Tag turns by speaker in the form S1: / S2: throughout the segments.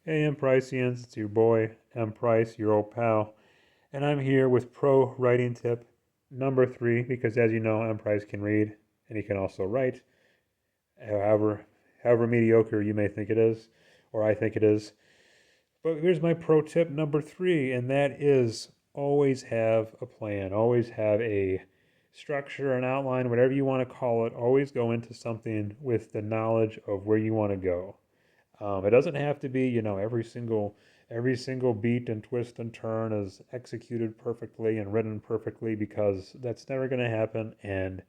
S1: Hey, M. Priceians, it's your boy, M. Price, your old pal, and I'm here with pro writing tip number 3 because, as you know, M. Price can read and he can also write, however mediocre you may think it is, or I think it is. But here's my pro tip number 3, and that is always have a plan, always have a structure, an outline, whatever you want to call it. Always go into something with the knowledge of where you want to go. It doesn't have to be, every single beat and twist and turn is executed perfectly and written perfectly because that's never going to happen. And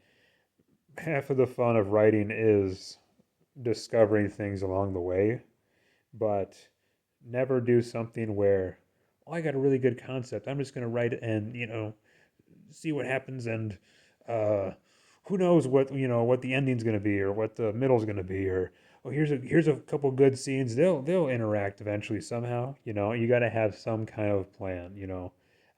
S1: half of the fun of writing is discovering things along the way, but never do something where, oh, I got a really good concept. I'm just going to write it and, see what happens and uh, who knows what the ending's going to be or what the middle's going to be or oh here's a couple good scenes, they'll interact eventually somehow. You got to have some kind of plan.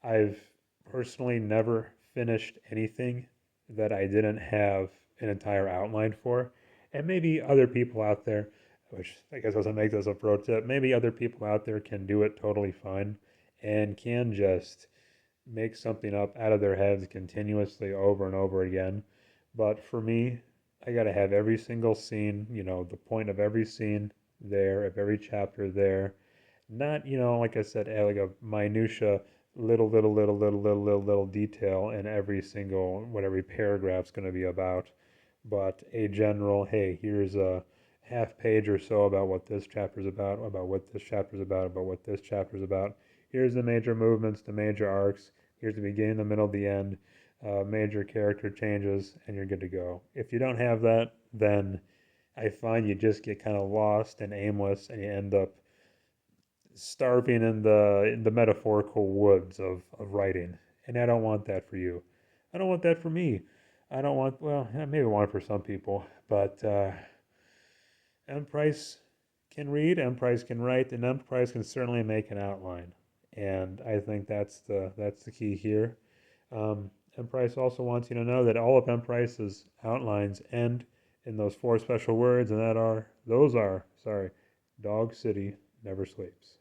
S1: I've personally never finished anything that I didn't have an entire outline for, and maybe other people out there, which I guess doesn't make this a pro tip, maybe other people out there can do it totally fine and can just make something up out of their heads continuously over and over again. But for me, I got to have every single scene, the point of every scene there, of every chapter there. Not, like I said, like a minutia, little detail in every single, what every paragraph's going to be about, but a general, hey, here's a half page or so about what this chapter's about what this chapter's about what this chapter's about. Here's the major movements, the major arcs. Here's the beginning, the middle, the end, major character changes, and you're good to go. If you don't have that, then I find you just get kind of lost and aimless, and you end up starving in the metaphorical woods of writing. And I don't want that for you. I don't want that for me. I don't want, well, maybe I want it for some people, but M. Price can read, M. Price can write, and M. Price can certainly make an outline. And I think that's the key here. M. Price also wants you to know that all of M. Price's outlines end in those four special words, and those are, sorry, Dog City never sleeps.